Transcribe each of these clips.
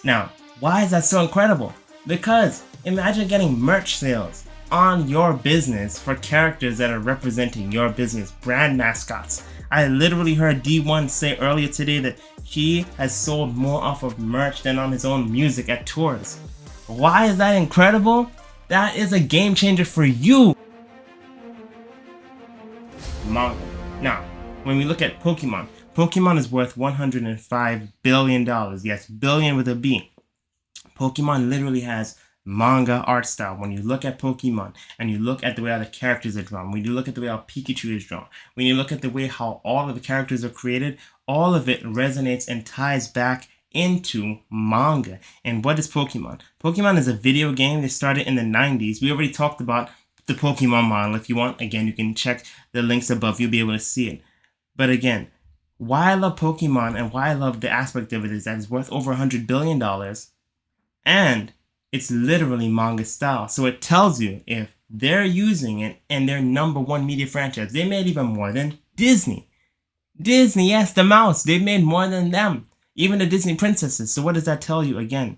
Now, why is that so incredible? Because imagine getting merch sales on your business for characters that are representing your business, brand mascots. I literally heard D1 say earlier today that he has sold more off of merch than on his own music at tours. Why is that incredible? That is a game changer for you. Manga. Now, when we look at Pokemon is worth $105 billion. Yes, billion with a B. Pokemon literally has manga art style. When you look at Pokemon and you look at the way how the characters are drawn, when you look at the way how Pikachu is drawn, when you look at the way how all of the characters are created, all of it resonates and ties back into manga. And what is Pokemon? Pokemon is a video game that started in the 90s. We already talked about the Pokemon model. If you want, again, you can check the links above. You'll be able to see it. But again, why I love Pokemon and why I love the aspect of it is that it's worth over $100 billion. And it's literally manga style. So it tells you if they're using it and their number one media franchise, they made even more than Disney. Disney, yes, the mouse. They made more than them. Even the Disney princesses. So what does that tell you? Again,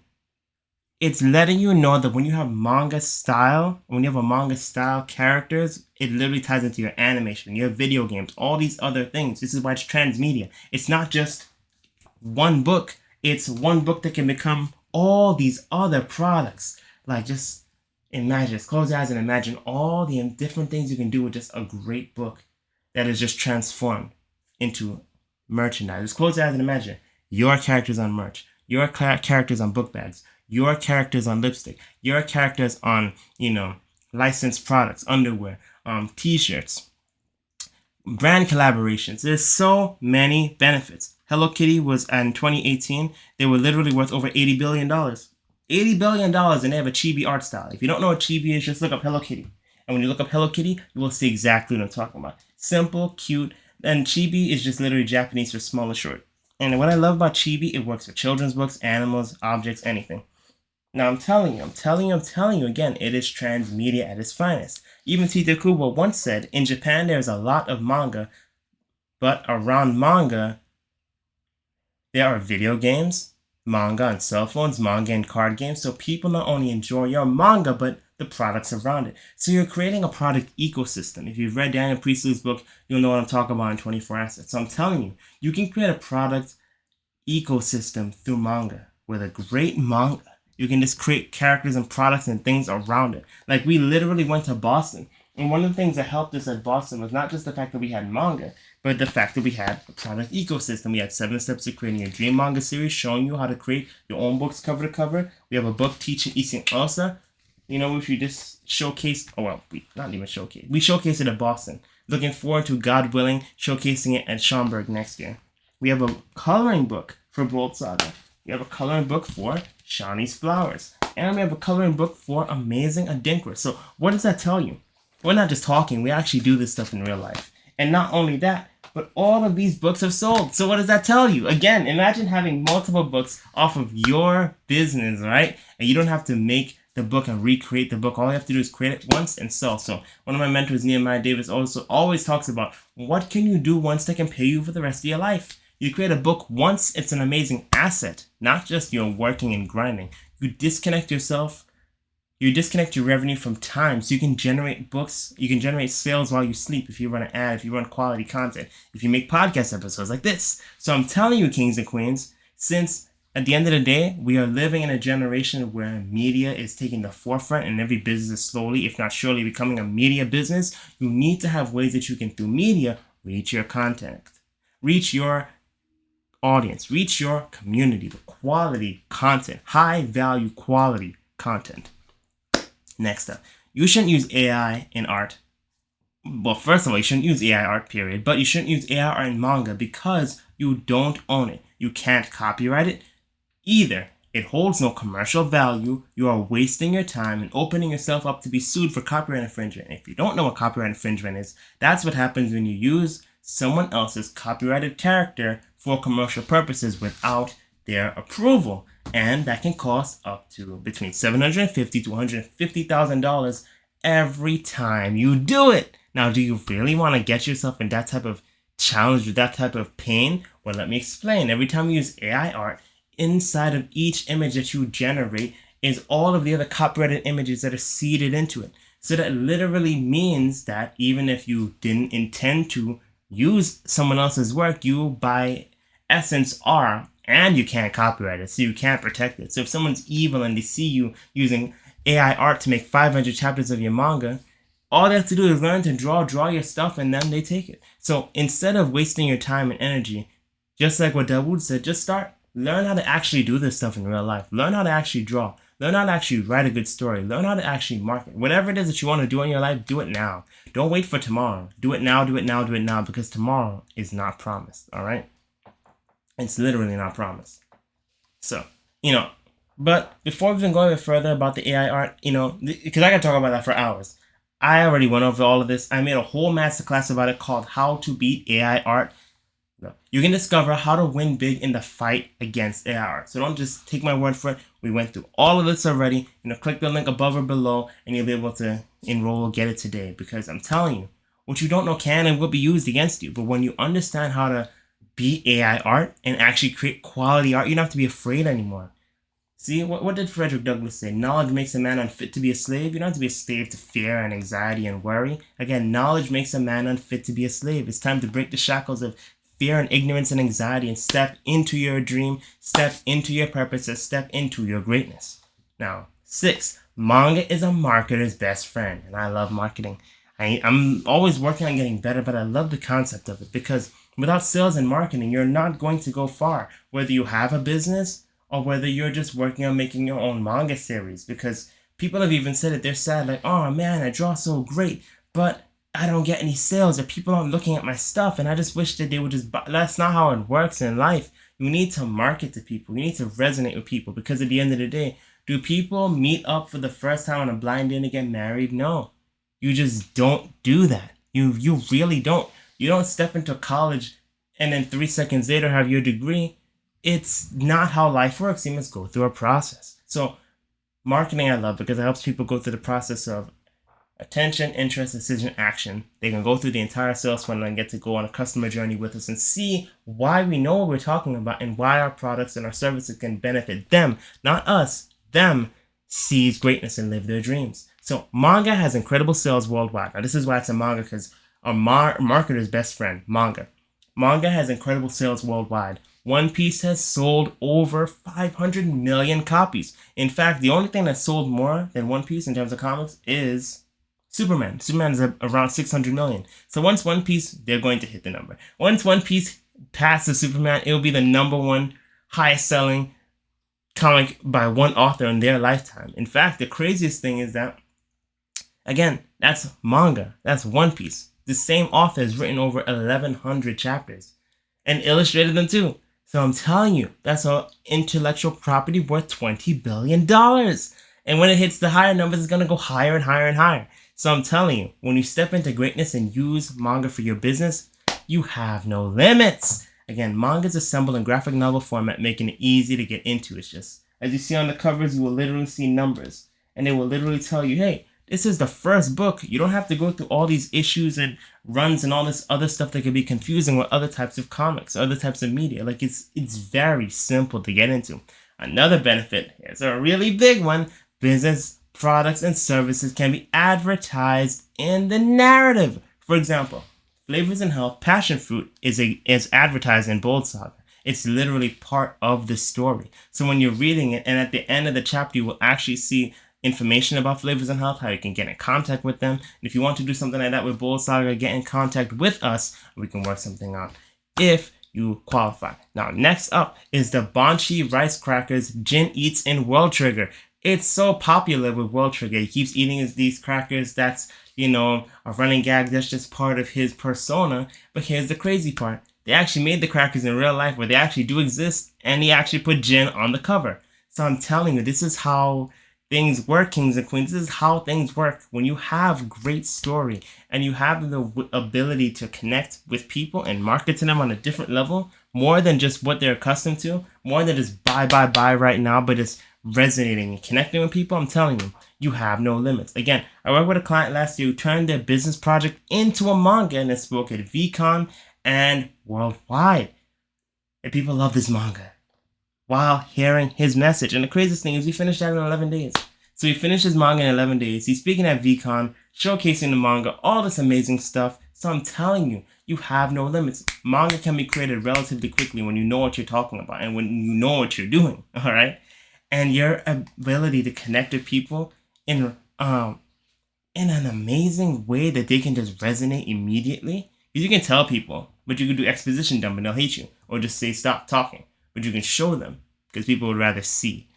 it's letting you know that when you have manga style, when you have a manga style characters, it literally ties into your animation, your video games, all these other things. This is why it's transmedia. It's not just one book. It's one book that can become all these other products. Like, just imagine, just close your eyes and imagine all the different things you can do with just a great book that is just transformed into merchandise. Just close your eyes and imagine your characters on merch, your characters on book bags, your characters on lipstick, your characters on, licensed products, underwear, t-shirts, brand collaborations. There's so many benefits. Hello Kitty was in 2018, they were literally worth over $80 billion. $80 billion, and they have a chibi art style. If you don't know what chibi is, just look up Hello Kitty. And when you look up Hello Kitty, you will see exactly what I'm talking about. Simple, cute, and chibi is just literally Japanese for small or short. And what I love about chibi, it works for children's books, animals, objects, anything. Now I'm telling you again, it is transmedia at its finest. Even Tite Kubo once said, in Japan there's a lot of manga, but around manga, there are video games, manga on cell phones, manga and card games, so people not only enjoy your manga, but the products around it. So you're creating a product ecosystem. If you've read Daniel Priestley's book, you'll know what I'm talking about in 24 Assets. So I'm telling you, you can create a product ecosystem through manga. With a great manga, you can just create characters and products and things around it. Like, we literally went to Boston, and one of the things that helped us at Boston was not just the fact that we had manga, but the fact that we had a product ecosystem. We had 7 steps to creating a dream manga series, showing you how to create your own books cover to cover. We have a book teaching Isin Elsa, which we just showcased. We showcased it at Boston. Looking forward to, God willing, showcasing it at Schaumburg next year. We have a coloring book for BOLDSAGA. We have a coloring book for Shawnee's Flowers. And we have a coloring book for Amazing Adinkra. So what does that tell you? We're not just talking. We actually do this stuff in real life. And not only that, but all of these books have sold. So what does that tell you? Again, imagine having multiple books off of your business, right? And you don't have to make the book and recreate the book. All you have to do is create it once and sell. So one of my mentors, Nehemiah Davis, also always talks about what can you do once that can pay you for the rest of your life. You create a book once, it's an amazing asset, not just you're working and grinding. You disconnect yourself. You disconnect your revenue from time, so you can generate books, you can generate sales while you sleep, if you run an ad, if you run quality content, if you make podcast episodes like this. So I'm telling you, kings and queens, since at the end of the day, we are living in a generation where media is taking the forefront and every business is slowly, if not surely, becoming a media business, you need to have ways that you can, through media, reach your content, reach your audience, reach your community with quality content, high value quality content. Next up, you shouldn't use AI in art. Well, first of all, you shouldn't use AI art, period. But you shouldn't use AI art in manga because you don't own it. You can't copyright it either. It holds no commercial value. You are wasting your time and opening yourself up to be sued for copyright infringement. And if you don't know what copyright infringement is, that's what happens when you use someone else's copyrighted character for commercial purposes without their approval. And that can cost up to between $750,000 to $150,000 every time you do it. Now, do you really want to get yourself in that type of challenge with that type of pain? Well, let me explain. Every time you use AI art, inside of each image that you generate is all of the other copyrighted images that are seeded into it. So that literally means that even if you didn't intend to use someone else's work, you by essence are, and you can't copyright it, so you can't protect it. So if someone's evil and they see you using AI art to make 500 chapters of your manga, all they have to do is learn to draw your stuff, and then they take it. So instead of wasting your time and energy, just like what Dawood said, just learn how to actually do this stuff in real life. Learn how to actually draw. Learn how to actually write a good story. Learn how to actually market. Whatever it is that you want to do in your life, do it now. Don't wait for tomorrow. Do it now, do it now, do it now, because tomorrow is not promised, all right? It's literally not promised. So, but before we even go any further about the AI art, because I can talk about that for hours. I already went over all of this. I made a whole masterclass about it called How to Beat AI Art. You can discover how to win big in the fight against AI art. So don't just take my word for it. We went through all of this already. Click the link above or below and you'll be able to enroll, get it today. Because I'm telling you, what you don't know can and will be used against you. But when you understand how to beat AI art and actually create quality art, you don't have to be afraid anymore. See, what did Frederick Douglass say? Knowledge makes a man unfit to be a slave. You don't have to be a slave to fear and anxiety and worry. Again, knowledge makes a man unfit to be a slave. It's time to break the shackles of fear and ignorance and anxiety and step into your dream, step into your purpose, and step into your greatness. Now, 6, manga is a marketer's best friend. And I love marketing. I'm always working on getting better, but I love the concept of it because without sales and marketing, you're not going to go far. Whether you have a business or whether you're just working on making your own manga series, because people have even said that they're sad, like, oh man, I draw so great, but I don't get any sales or people aren't looking at my stuff, and I just wish that they would just buy. That's not how it works in life. You need to market to people. You need to resonate with people, because at the end of the day, do people meet up for the first time on a blind date and get married? No. You just don't do that. You really don't. You don't step into college and then 3 seconds later have your degree. It's not how life works. You must go through a process. So marketing I love because it helps people go through the process of attention, interest, decision, action. They can go through the entire sales funnel and get to go on a customer journey with us and see why we know what we're talking about and why our products and our services can benefit them, not us, them, seize greatness and live their dreams. So manga has incredible sales worldwide. Now this is why it's a manga, because a marketer's best friend, manga. Manga has incredible sales worldwide. One Piece has sold over 500 million copies. In fact, the only thing that sold more than One Piece in terms of comics is Superman. Superman is around 600 million. So once One Piece, they're going to hit the number. Once One Piece passes Superman, it will be the number one highest selling comic by one author in their lifetime. In fact, the craziest thing is that, again, that's manga. That's One Piece. The same author has written over 1,100 chapters and illustrated them too. So I'm telling you, that's an intellectual property worth $20 billion. And when it hits the higher numbers, it's going to go higher and higher and higher. So I'm telling you, when you step into greatness and use manga for your business, you have no limits. Again, manga is assembled in graphic novel format, making it easy to get into. It's just, as you see on the covers, you will literally see numbers. And they will literally tell you, hey, this is the first book. You don't have to go through all these issues and runs and all this other stuff that can be confusing with other types of comics, other types of media. Like it's very simple to get into. Another benefit, here's a really big one, business products and services can be advertised in the narrative. For example, Flavors and Health Passion Fruit is advertised in BOLDSAGA. It's literally part of the story. So when you're reading it, and at the end of the chapter, you will actually see information about Flavors and Health, how you can get in contact with them. And if you want to do something like that with BOLDSAGA, get in contact with us. We can work something out if you qualify. Now, next up is the Banshi Rice Crackers Jin Eats in World Trigger. It's so popular with World Trigger. He keeps eating these crackers. That's, a running gag. That's just part of his persona. But here's the crazy part. They actually made the crackers in real life where they actually do exist. And he actually put Jin on the cover. So I'm telling you, this is how things work, kings and queens. This is how things work. When you have great story and you have the ability to connect with people and market to them on a different level, more than just what they're accustomed to, more than just buy right now, but it's resonating and connecting with people, I'm telling you, you have no limits. Again, I worked with a client last year who turned their business project into a manga and it spoke at VCon and worldwide. And people love this manga. while hearing his message. And the craziest thing is we finished that in 11 days. So he finished his manga in 11 days. He's speaking at VCon, showcasing the manga, all this amazing stuff. So I'm telling you, you have no limits. Manga can be created relatively quickly when you know what you're talking about and when you know what you're doing, all right? And your ability to connect with people in an amazing way that they can just resonate immediately. You can tell people, but you can do exposition dump and they'll hate you. Or just say stop talking. But you can show them because people would rather see.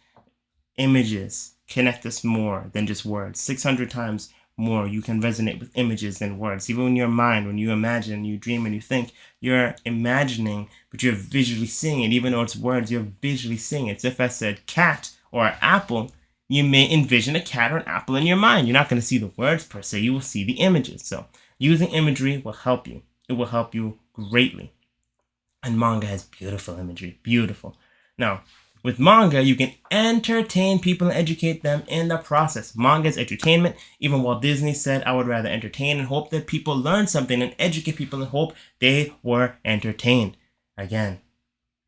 Images connect us more than just words. 600 times more you can resonate with images than words. Even in your mind, when you imagine, you dream and you think, you're imagining, but you're visually seeing it. Even though it's words, you're visually seeing it. So if I said cat or apple, you may envision a cat or an apple in your mind. You're not going to see the words per se, you will see the images. So using imagery will help you. It will help you greatly. And manga has beautiful imagery. Beautiful. Now, with manga, you can entertain people and educate them in the process. Manga is entertainment. Even Walt Disney said, I would rather entertain and hope that people learn something and educate people and hope they were entertained. Again,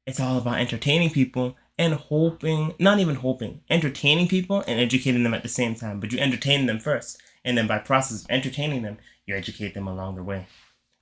it's all about entertaining people and hoping, not even hoping, entertaining people and educating them at the same time. But you entertain them first. And then by process of entertaining them, you educate them along the way.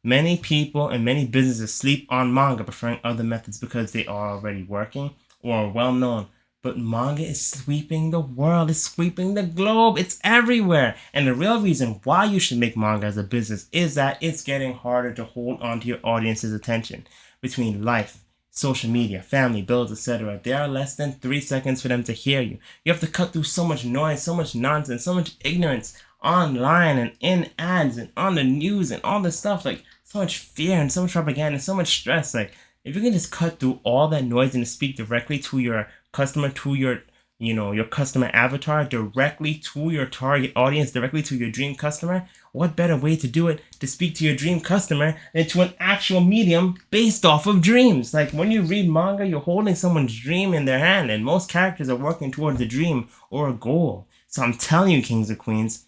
Many people and many businesses sleep on manga, preferring other methods because they are already working or well known. But manga is sweeping the world, it's sweeping the globe, it's everywhere. And the real reason why you should make manga as a business is that it's getting harder to hold on to your audience's attention. Between life, social media, family, bills, etc., there are less than 3 seconds for them to hear you. You have to cut through so much noise, so much nonsense, so much ignorance online and in ads and on the news and all this stuff. Like, so much fear and so much propaganda, so much stress. Like, if you can just cut through all that noise and speak directly to your customer, to your your customer avatar, directly to your target audience, directly to your dream customer, what better way to do it to speak to your dream customer than to an actual medium based off of dreams? Like, when you read manga, you're holding someone's dream in their hand, and most characters are working towards a dream or a goal. So I'm telling you, kings and queens,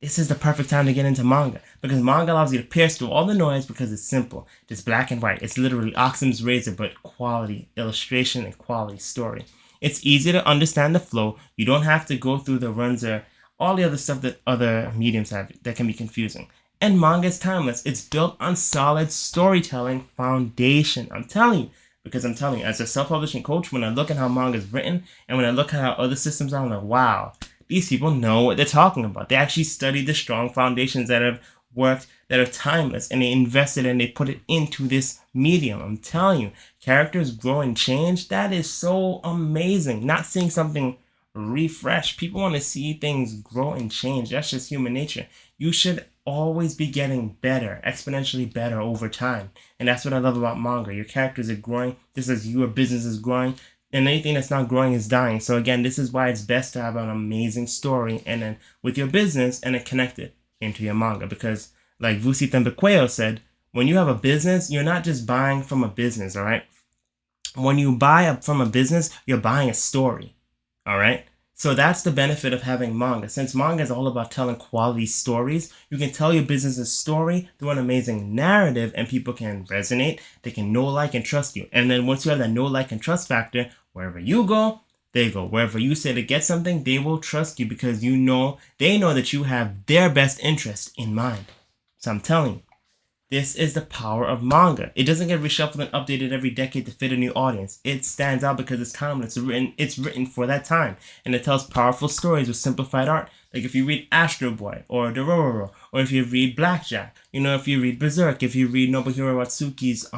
this is the perfect time to get into manga, because manga allows you to pierce through all the noise because it's simple. Just black and white. It's literally Occam's razor, but quality illustration and quality story. It's easy to understand the flow. You don't have to go through the runs or all the other stuff that other mediums have that can be confusing. And manga is timeless. It's built on solid storytelling foundation. I'm telling you, as a self-publishing coach, when I look at how manga is written and when I look at how other systems are, I'm like, wow, these people know what they're talking about. They actually studied the strong foundations that have worked, that are timeless, and they invested and they put it into this medium. I'm telling you, characters grow and change. That is so amazing. Not seeing something refresh. People want to see things grow and change. That's just human nature. You should always be getting better, exponentially better over time. And that's what I love about manga. Your characters are growing just as your business is growing. And anything that's not growing is dying. So again, this is why it's best to have an amazing story and then with your business and then connect it into your manga. Because like Vusi Tembequeo said, when you have a business, you're not just buying from a business, all right? When you buy from a business, you're buying a story, all right? So that's the benefit of having manga. Since manga is all about telling quality stories, you can tell your business's story through an amazing narrative and people can resonate. They can know, like, and trust you. And then once you have that know, like, and trust factor, wherever you go, they go. Wherever you say to get something, they will trust you because they know that you have their best interest in mind. So I'm telling you, this is the power of manga. It doesn't get reshuffled and updated every decade to fit a new audience. It stands out because it's timeless. It's written for that time. And it tells powerful stories with simplified art. Like if you read Astro Boy or Dororo, or if you read Blackjack, if you read Berserk, if you read Nobuhiro Watsuki's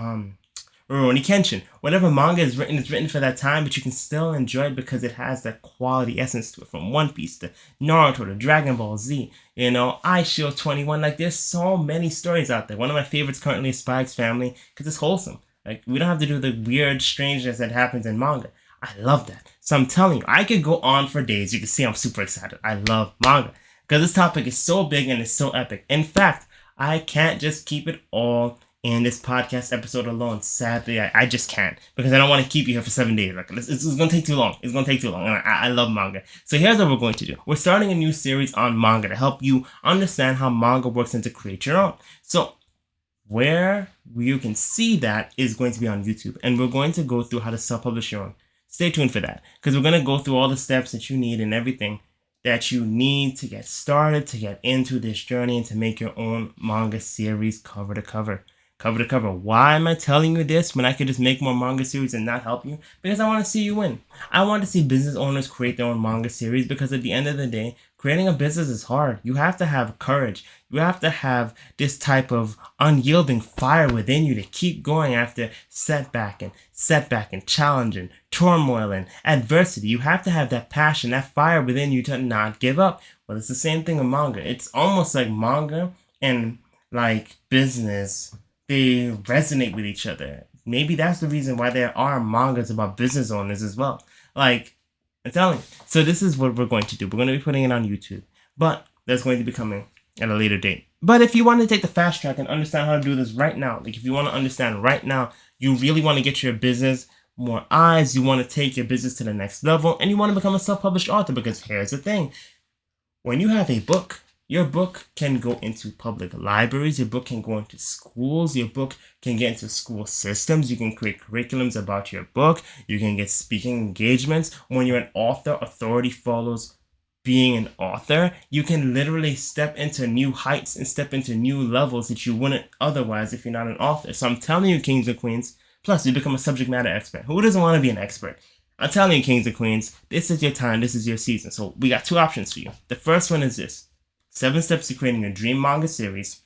Rurouni Kenshin. Whatever manga is written, it's written for that time, but you can still enjoy it because it has that quality essence to it. From One Piece to Naruto to Dragon Ball Z, iShield 21. Like, there's so many stories out there. One of my favorites currently is Spy X Family because it's wholesome. Like, we don't have to do the weird strangeness that happens in manga. I love that. So I'm telling you, I could go on for days. You can see I'm super excited. I love manga because this topic is so big and it's so epic. In fact, I can't just keep it all in this podcast episode alone. Sadly, I just can't because I don't want to keep you here for 7 days. Like, it's going to take too long. It's going to take too long. And I love manga. So here's what we're going to do. We're starting a new series on manga to help you understand how manga works and to create your own. So where you can see that is going to be on YouTube. And we're going to go through how to self-publish your own. Stay tuned for that, because we're going to go through all the steps that you need and everything that you need to get started, to get into this journey, and to make your own manga series cover to cover. Cover to cover. Why am I telling you this when I could just make more manga series and not help you? Because I want to see you win. I want to see business owners create their own manga series, because at the end of the day, creating a business is hard. You have to have courage. You have to have this type of unyielding fire within you to keep going after setback and challenge and turmoil and adversity. You have to have that passion, that fire within you to not give up. Well, it's the same thing with manga. It's almost like manga and like business, they resonate with each other. Maybe that's the reason why there are mangas about business owners as well. Like, I'm telling you. So this is what we're going to do. We're going to be putting it on YouTube, but that's going to be coming at a later date. But if you want to take the fast track and understand how to do this right now, like if you want to understand right now, you really want to get your business more eyes, you want to take your business to the next level, and you want to become a self-published author, because here's the thing. When you have a book, your book can go into public libraries, your book can go into schools, your book can get into school systems, you can create curriculums about your book, you can get speaking engagements. When you're an author, authority follows being an author. You can literally step into new heights and step into new levels that you wouldn't otherwise if you're not an author. So I'm telling you, kings and queens, plus you become a subject matter expert. Who doesn't want to be an expert? I'm telling you, kings and queens, this is your time, this is your season. So we got two options for you. The first one is this. 7 Steps to Creating Your Dream Manga Series.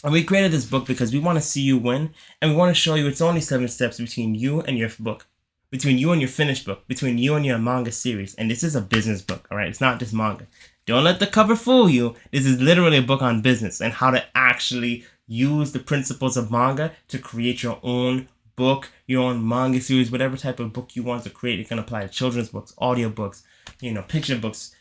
And we created this book because we want to see you win, and we want to show you it's only 7 steps between you and your book, between you and your finished book, between you and your manga series. And this is a business book, all right? It's not just manga. Don't let the cover fool you. This is literally a book on business and how to actually use the principles of manga to create your own book, your own manga series, whatever type of book you want to create. You can apply to children's books, audio books, picture books,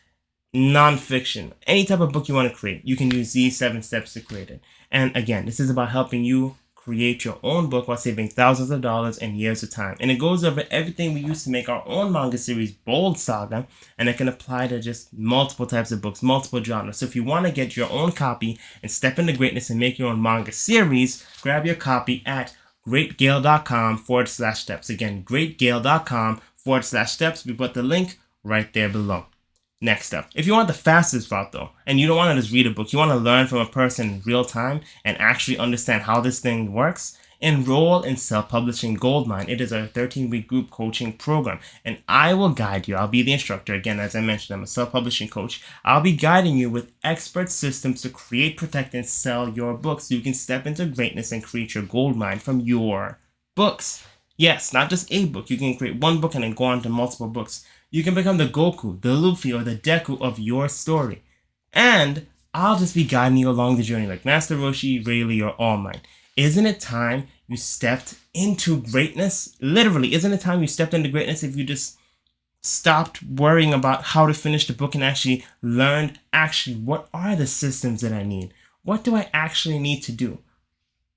non-fiction, any type of book you want to create. You can use these 7 steps to create it. And again, this is about helping you create your own book while saving thousands of dollars and years of time. And it goes over everything we use to make our own manga series, Bold Saga, and it can apply to just multiple types of books, multiple genres. So if you want to get your own copy and step into greatness and make your own manga series, grab your copy at greatgale.com/steps. Again, greatgale.com/steps. We put the link right there below. Next up, if you want the fastest route though, and you don't want to just read a book, you want to learn from a person in real time and actually understand how this thing works, enroll in Self-Publishing Goldmine. It is a 13-week group coaching program, and I will guide you. I'll be the instructor. Again, as I mentioned, I'm a self-publishing coach. I'll be guiding you with expert systems to create, protect, and sell your books so you can step into greatness and create your goldmine from your books. Yes, not just a book. You can create one book and then go on to multiple books. You can become the Goku, the Luffy, or the Deku of your story. And I'll just be guiding you along the journey like Master Roshi, Rayleigh, or All Might. Isn't it time you stepped into greatness? Literally, isn't it time you stepped into greatness if you just stopped worrying about how to finish the book and actually learned what are the systems that I need? What do I actually need to do?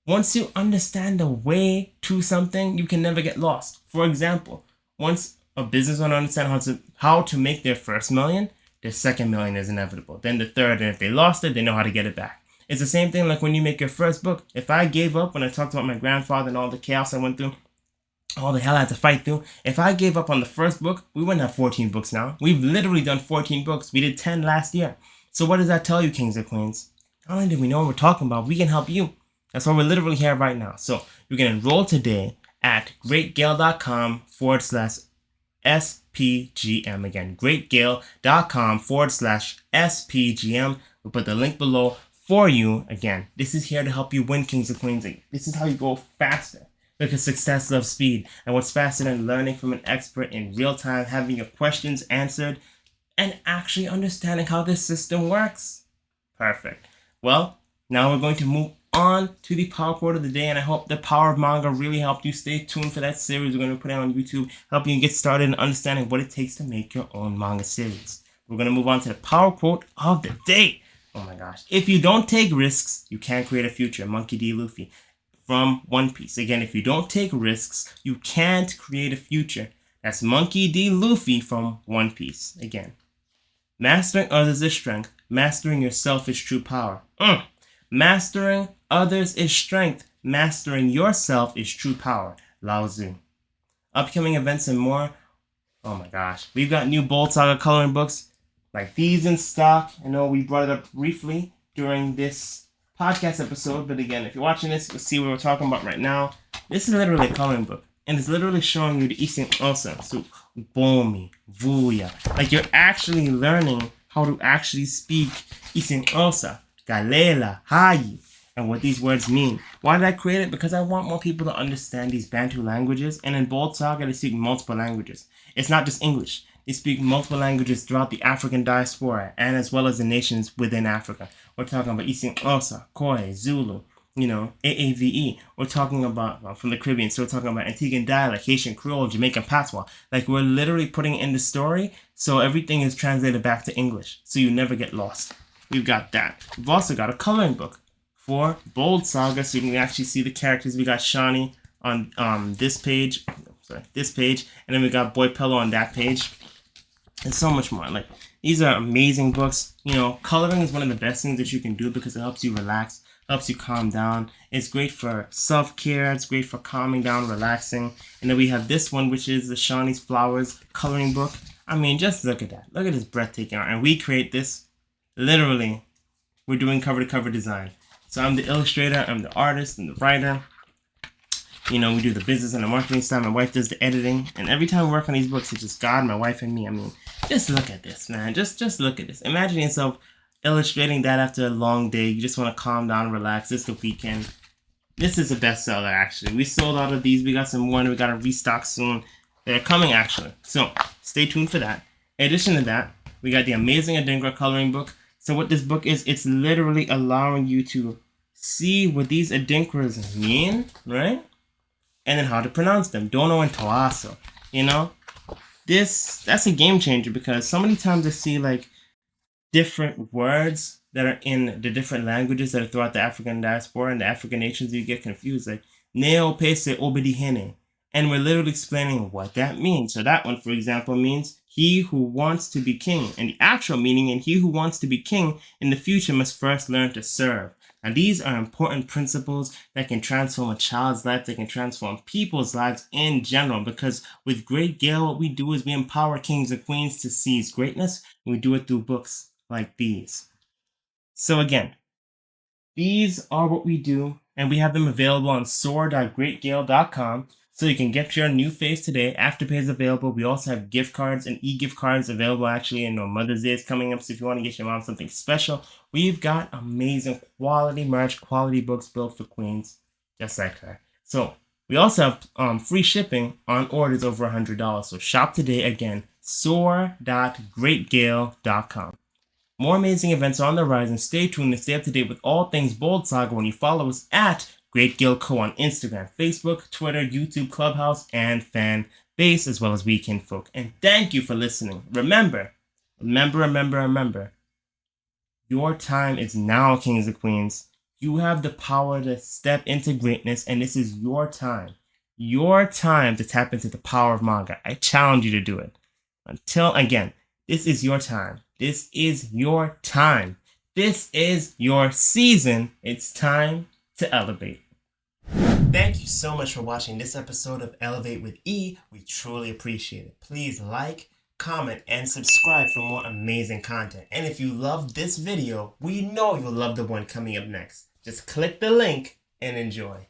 Once you understand the way to something, you can never get lost. For example, once a business owner understands how to make their first million, their second million is inevitable. Then the third, and if they lost it, they know how to get it back. It's the same thing like when you make your first book. If I gave up when I talked about my grandfather and all the chaos I went through, all the hell I had to fight through, if I gave up on the first book, we wouldn't have 14 books now. We've literally done 14 books. We did 10 last year. So what does that tell you, kings and queens? Not only do we know what we're talking about, we can help you. That's why we're literally here right now. So you can enroll today at greatgale.com/SPGM. Again, greatgale.com/SPGM. We'll put the link below for you. Again, this is here to help you win, kings and queens. This is how you go faster, because success loves speed. And what's faster than learning from an expert in real time, having your questions answered, and actually understanding how this system works? Perfect. Well, now we're going to move on to the power quote of the day, and I hope the Power of Manga really helped you. Stay tuned for that series. We're going to put it on YouTube, helping you get started in understanding what it takes to make your own manga series. We're going to move on to the power quote of the day. Oh my gosh. If you don't take risks, you can't create a future. Monkey D. Luffy from One Piece. Again, if you don't take risks, you can't create a future. That's Monkey D. Luffy from One Piece. Again, mastering others is strength. Mastering yourself is true power. Mastering others is strength. Mastering yourself is true power. Lao Tzu. Upcoming events and more Oh my gosh. We've got new BOLDSAGA coloring books like these in stock. I know we brought it up briefly during this podcast episode, but again, if you're watching this, you'll see what we're talking about right now. This is literally a coloring book, and it's literally showing you the Eastern Elsa. So, Bomi, Vuya. Like, you're actually learning how to actually speak Eastern Elsa, Galela, Hayi, and what these words mean. Why did I create it? Because I want more people to understand these Bantu languages, and in BOLDSAGA, they speak multiple languages. It's not just English. They speak multiple languages throughout the African diaspora and as well as the nations within Africa. We're talking about Eastern Xhosa, Khoi, Zulu, AAVE. We're talking about from the Caribbean, so we're talking about Antiguan dialect, Haitian Creole, Jamaican Patois. Like, we're literally putting in the story, so everything is translated back to English, so you never get lost. We've got that. We've also got a coloring book for BOLDSAGA, so you can actually see the characters. We got Shawnee on this page, and then we got Boy Pillow on that page, and so much more. Like, these are amazing books. Coloring is one of the best things that you can do because it helps you relax, helps you calm down. It's great for self-care. It's great for calming down, relaxing. And then we have this one, which is the Shawnee's Flowers coloring book. I mean, just look at that. Look at this breathtaking art. And we create this literally. We're doing cover-to-cover design. So I'm the illustrator, I'm the artist, and the writer. We do the business and the marketing stuff. My wife does the editing. And every time we work on these books, it's just God, my wife, and me. I mean, just look at this, man. Just look at this. Imagine yourself illustrating that after a long day. You just want to calm down, relax. This is the weekend. This is a bestseller, actually. We sold out of these. We got some more, and we got to restock soon. They're coming, actually. So stay tuned for that. In addition to that, we got the amazing Adinkra coloring book. So what this book is, it's literally allowing you to see what these Adinkras mean, right? And then how to pronounce them. Dono and Toaso. That's a game changer because so many times I see like different words that are in the different languages that are throughout the African diaspora and the African nations, you get confused. Like, Neo Pese Obedihene. And we're literally explaining what that means. So that one, for example, means he who wants to be king. And the actual meaning in he who wants to be king in the future must first learn to serve. Now, these are important principles that can transform a child's life, that can transform people's lives in general. Because with Great Gale, what we do is we empower kings and queens to seize greatness. And we do it through books like these. So again, these are what we do, and we have them available on soar.greatgale.com. So you can get your new face today. Afterpay is available. We also have gift cards and e-gift cards available actually. And Mother's Day is coming up. So if you want to get your mom something special, we've got amazing quality merch, quality books built for queens just like her. So we also have free shipping on orders over $100. So shop today again, soar.greatgale.com. More amazing events are on the rise, and stay tuned to stay up to date with all things BOLDSAGA when you follow us at Great Gale Co. on Instagram, Facebook, Twitter, YouTube, Clubhouse, and fan base, as well as Weekend Folk. And thank you for listening. Remember, your time is now, kings and queens. You have the power to step into greatness, and this is your time. Your time to tap into the power of manga. I challenge you to do it. Until again, this is your time. This is your time. This is your season. It's time to elevate. Thank you so much for watching this episode of Elevate with E. We truly appreciate it. Please like, comment, and subscribe for more amazing content. And if you loved this video, we know you'll love the one coming up next. Just click the link and enjoy.